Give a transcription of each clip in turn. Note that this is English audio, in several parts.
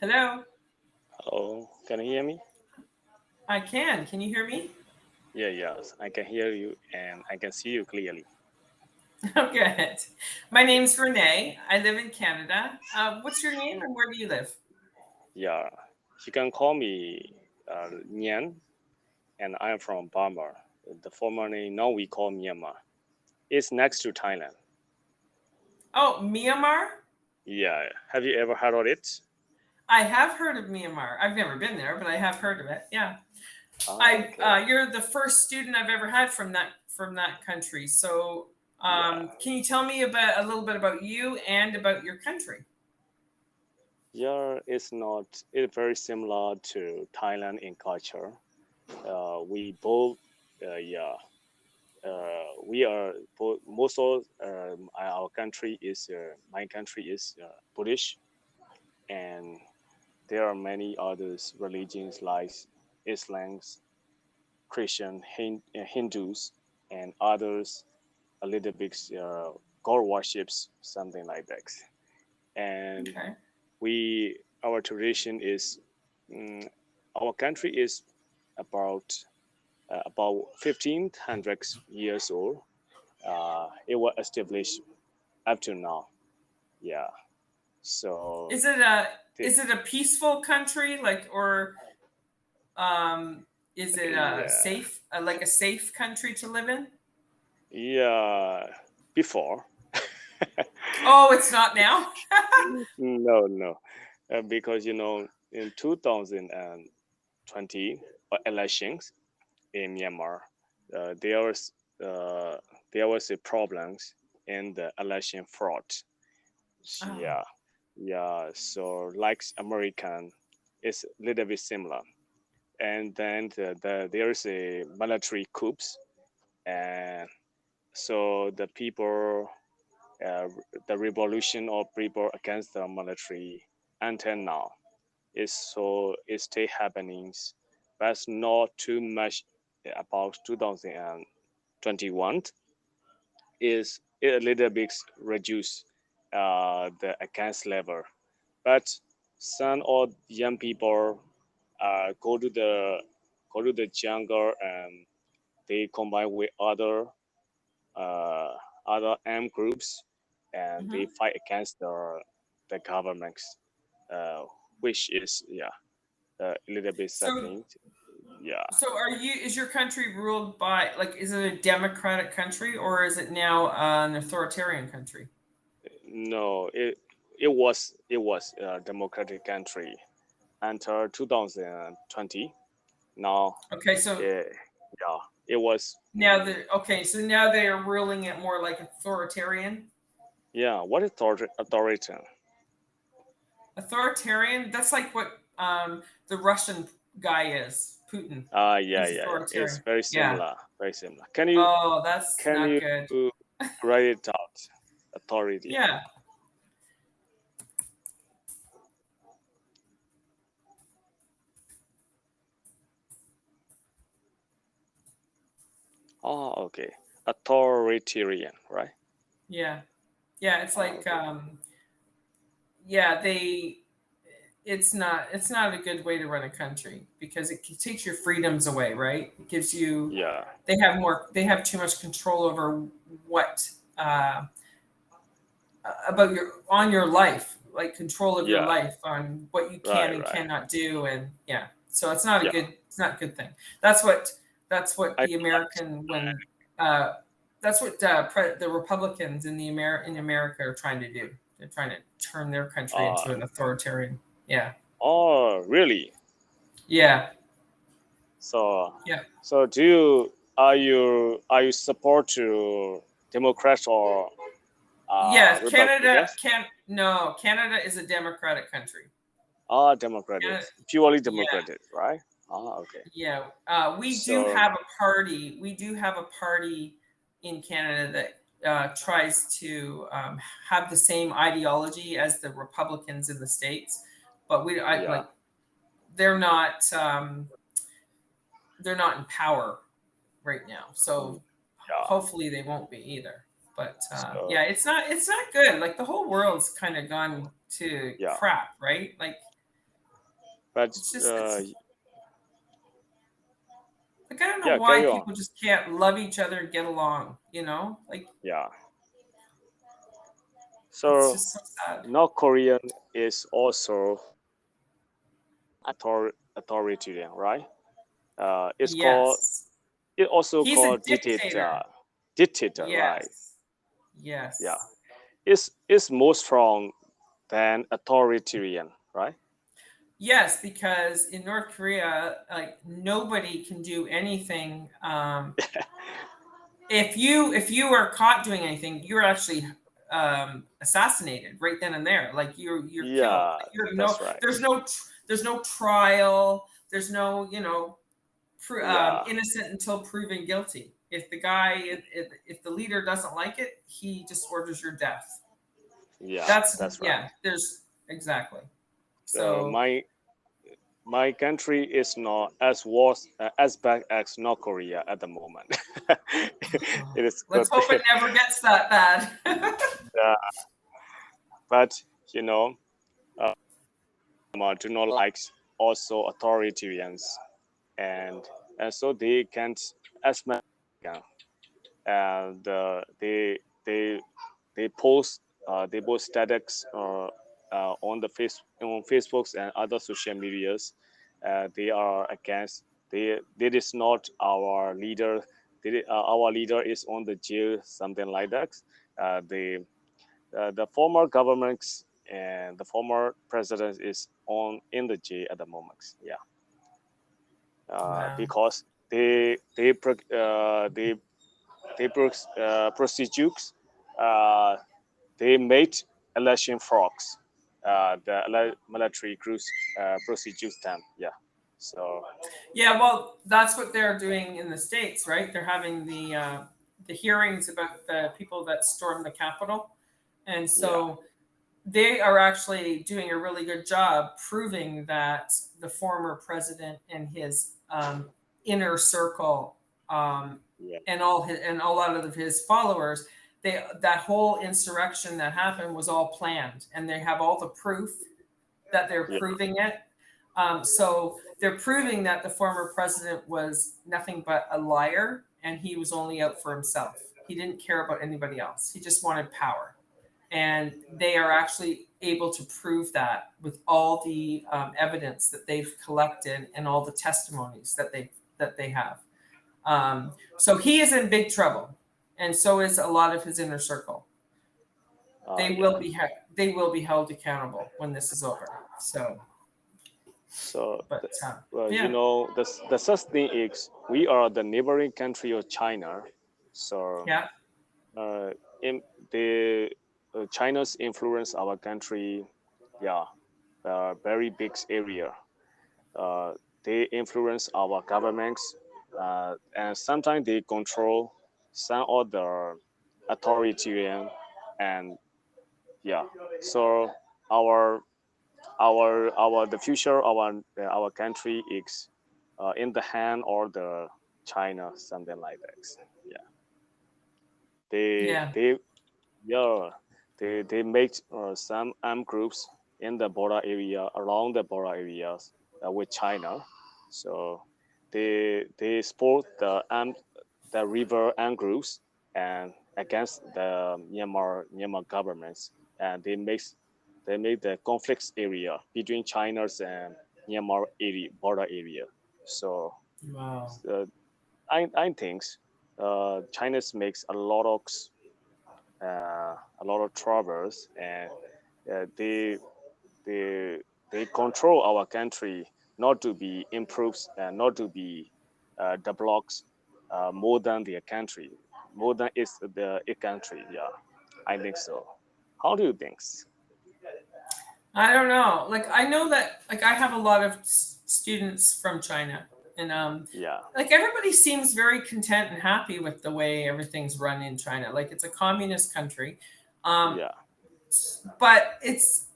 Hello. Hello, can you hear me? I can. Can you hear me? Yes, I can hear you and I can see you clearly. Oh, good. My name's Renee. I live in Canada. What's your name and where do you live? Yeah, you can call me Nyan, and I am from Burma. The former name now we call Myanmar. It's next to Thailand. Oh, Myanmar? Yeah, have you ever heard of it? I have heard of Myanmar. I've never been there, but I have heard of it. Yeah. I Okay. you're the first student I've ever had from that country. So, Yeah, can you tell me about a little bit about you and about your country? yeah, it's not. It's very similar to Thailand in culture. We both, yeah, we are both, most of our country is my country is Buddhist, and there are many others religions like Islams, Christian, Hindus, and others a little bit god worships something like that. And Okay. our tradition is mm, our country is about 1500 years old. It was established up to now. Yeah. So Is it a the, is it a peaceful country or um is it a yeah, safe like a safe country to live in? yeah. Before, Oh, it's not now? no, because in 2020 elections in Myanmar, uh, there was uh, there was a problems in the election fraud. Oh. Yeah, yeah. So like American, it's a little bit similar. And then there's a military coups, and so the people, uh, the revolution of people against the military until now is so it still happening, but it's not too much about 2021 is a little bit reduced the against level, but some of young people go to the jungle and they combine with uh, other armed groups and they Mhm. fight against the governments, uh, which is a little bit So saddening. Yeah, so is your country ruled by is it a democratic country or is it now an authoritarian country? no, it was a democratic country until 2020. Now, Okay, so yeah, it was. now they are ruling it more like authoritarian. Yeah, what is authoritarian? Authoritarian, that's like what the Russian guy is, Putin. He's Yeah. It's authoritarian. very Yeah. similar. Very similar. Oh, that's Can not you good. write it out? Authoritarian. Yeah. Oh, okay. Authoritarian, right? Yeah. Yeah, it's Oh, like okay. yeah, it's not a good way to run a country because it takes your freedoms away, right? It gives you Yeah, they have too much control over what uh about your life, like control of your yeah. life on what you can Right, and right. cannot do. And yeah, so Yeah. it's not a good thing. That's what I the American when uh that's what the Republicans in America are trying to do. They're trying to turn their country uh into an authoritarian. Yeah. oh, really? Yeah. So, Yeah. do you are you support to Democrats or Yeah, Republicans? Canada is a democratic country. Democratic, Canada, purely yeah. Democratic, right? Okay. Yeah, we do So, have a party. We do have a party in Canada that tries to have the same ideology as the Republicans in the states, but yeah, they're not they're not in power right now. mm, So yeah. hopefully they won't be either. But So, yeah, it's not good. Like the whole world's kind of gone to yeah, crap, right? Like But It's just it's like I don't know yeah, why carry on. people just can't love each other and get along. Like Yeah. it's So just so sad. North Korean is also authoritarian, right? It's called. Yes, It also he's a called dictator. dictator. Dictator, right? Yes, Yeah. yes. It's more strong than authoritarian, right? Yes, because in North Korea, like nobody can do anything. If you are caught doing anything, you're actually assassinated right then and there. Like you're killed. Yeah, Like, you're that's right. there's no trial. There's no Yeah, innocent until proven guilty. If the guy if the leader doesn't like it, he just orders your death. yeah, That's that's right. yeah. There's exactly. Uh, So my my country is not as worse as bad as North Korea at the moment. It is good, let's hope it never gets that bad. uh, but you know, do not like also authoritarians, and so they can't as much. And they they post they post statics on the on Facebooks and other social medias. They are against. They is not our leader. Our leader is on the jail, something like that. The former governments and the former president is on in the jail at the moment. Yeah, Wow. because they prostitutes. Uh, they made election frogs. The military groups prostitutes them. Yeah. So Yeah, well, that's what they're doing in the States, right? They're having the hearings about the people that stormed the Capitol, and yeah, so they are actually doing a really good job proving that the former president and his inner circle, yeah, and a lot of his followers, that whole insurrection that happened was all planned, and they have all the proof that they're yeah, proving it. So they're proving that the former president was nothing but a liar, and he was only out for himself. He didn't care about anybody else. He just wanted power, and they are actually able to prove that with all the evidence that they've collected and all the testimonies that they have. So he is in big trouble, and so is a lot of his inner circle. They yeah. will be they will be held accountable when this is over. So, So but you yeah, know the such thing is we are the neighboring country of China. So yeah, uh, in the China's influence our country, yeah, very big area. uh, they influence our governments, and sometimes they control some of the authoritarian, and yeah. So our our the future of our country is in the hand or the China, something like that. Yeah, yeah, they yeah they make some armed groups in the border area around the border areas with China. So they support the river armed groups and against the Myanmar governments, and they make the conflicts area between China's and Myanmar area border area. So wow, I think China's makes a lot of troubles, and they they they control our country not to be improved and not to be developed more than their country, more than it's the country. Yeah, I think so. How do you think? I don't know. Like I know that like I have a lot of students from China, and Yeah, like everybody seems very content and happy with the way everything's run in China. Like it's a communist country, um, yeah, but it's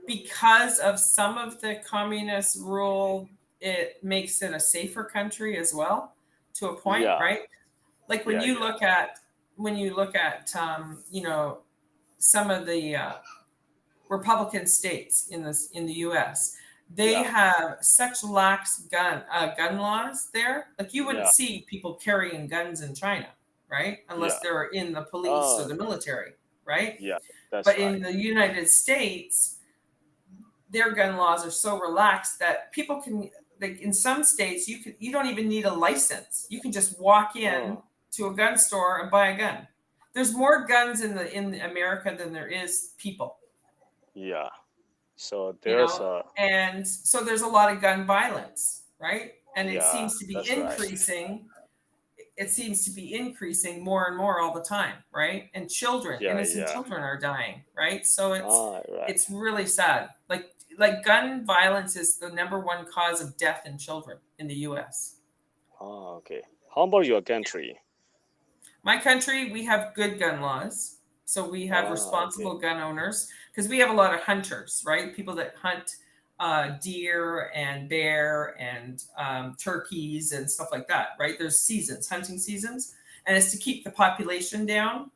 because of some of the communist rule, it makes it a safer country as well, to a point, yeah, right? Like yeah, yeah, when you look at some of the Republican states in the U.S. they Yeah. have such lax gun laws there. Like you wouldn't Yeah. see people carrying guns in China, right? Unless Yeah. they're in the police or Oh, the military, right? yeah. That's But right. in the United States, their gun laws are so relaxed that people can, like in some states you don't even need a license. You can just walk in Oh, to a gun store and buy a gun. There's more guns in America than there is people, yeah. So you there's know, a and so there's a lot of gun violence, right? And it yeah. seems to be That's right. increasing. It seems to be increasing more and more all the time, right? And children, Yeah. innocent Yeah. children are dying, right? So Right. it's really sad. Like gun violence is the number one cause of death in children in the US. Okay. How about your country? My country, we have good gun laws. So we have Okay. responsible gun owners because we have a lot of hunters, right? People that hunt deer and bear and turkeys and stuff like that, right? There's seasons, hunting seasons, and it's to keep the population down.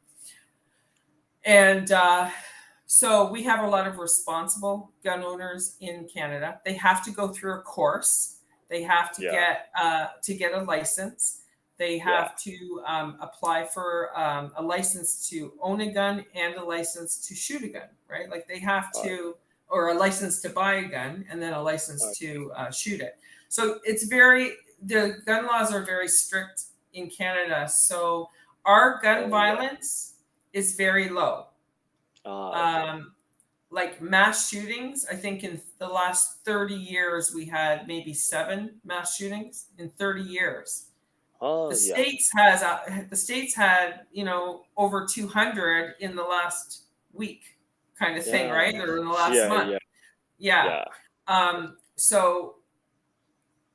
And so we have a lot of responsible gun owners in Canada. They have to go through a course. They have Yeah. to get a license. They Yeah. have to apply for a license to own a gun and a license to shoot a gun, right? Like they have Uh, to, or a license to buy a gun and then a license okay. to shoot it. So the gun laws are very strict in Canada. So our gun Oh yeah. violence is very low. Okay. Um, like mass shootings, I think in the last 30 years, we had maybe 7 mass shootings in 30 years. Oh yeah. The states had, over 200 in the last week kind of thing, Yeah. right? Or in the last Yeah. month. Yeah. Yeah. Yeah. So,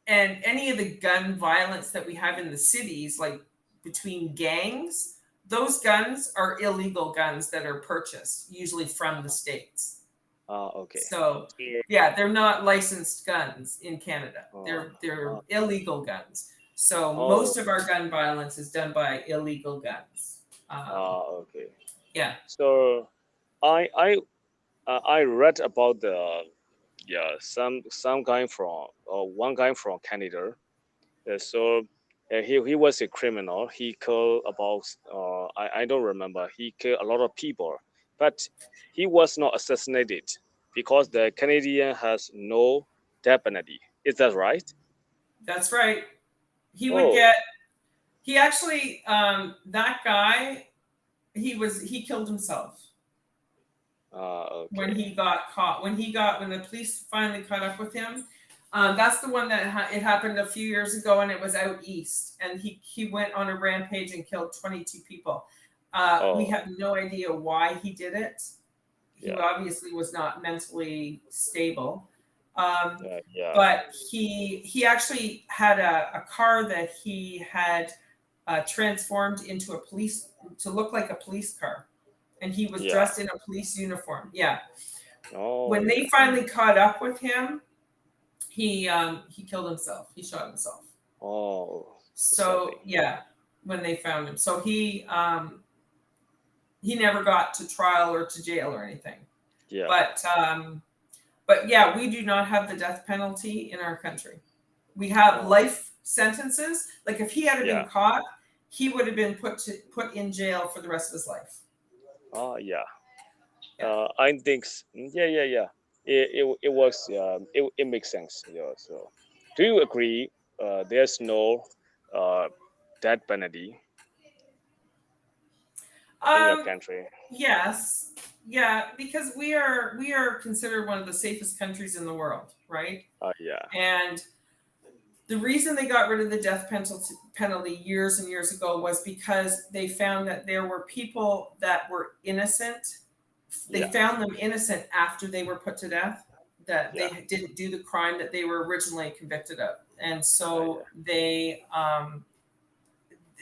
and any of the gun violence that we have in the cities, like between gangs, those guns are illegal guns that are purchased, usually from the states. Okay. So, So, yeah, they're not licensed guns in Canada. uh, They're uh, illegal guns. So oh. most of our gun violence is done by illegal guns. Okay. Yeah, So I I I read about the yeah some guy from one guy from Canada. So he was a criminal. He killed about I don't remember. He killed a lot of people, but he was not assassinated because the Canadian has no death penalty. Is that right? that's right. He would Oh, get. He actually, that guy, he killed himself when okay. he got caught. When the police finally caught up with him. That's the one that it happened a few years ago, and it was out east. And he went on a rampage and killed 22 people. We Oh, have no idea why he did it. He yeah, obviously was not mentally stable. Um, yeah, but he actually had a car that he had transformed into a police to look like a police car, and he was yeah. dressed in a police uniform. Yeah. Oh, When yeah. they finally caught up with him, he killed himself. He shot himself. Oh, So sadly. yeah, when they found him, so he never got to trial or to jail or anything. Yeah. But yeah, we do not have the death penalty in our country. We have Oh, life sentences. Like if he had been yeah. caught, he would have been put in jail for the rest of his life. Oh, yeah. Yeah. I think yeah, yeah, yeah. It works. It makes sense. Yeah. So, do you agree? There's no uh death penalty in your Um. country. Yes. Yeah, because we are considered one of the safest countries in the world, right? Yeah. And the reason they got rid of the death penalty years and years ago was because they found that there were people that were innocent. They Yeah. found them innocent after they were put to death, that Yeah. they didn't do the crime that they were originally convicted of. And Yeah. so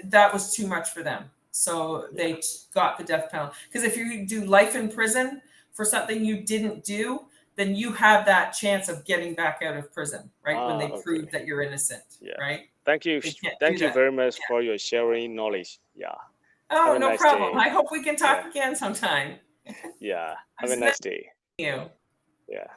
that was too much for them. So Yeah. they got the death penalty. Because if you do life in prison for something you didn't do, then you have that chance of getting back out of prison, right? When they Okay. prove that you're innocent, Yeah. right? Thank you. They can't do Thank you that. very much Yeah. for your sharing knowledge. Yeah. Have Oh, a no nice problem. day. I hope we can Yeah. talk again sometime. Yeah. It Have a was nice nice day. meeting you. Yeah.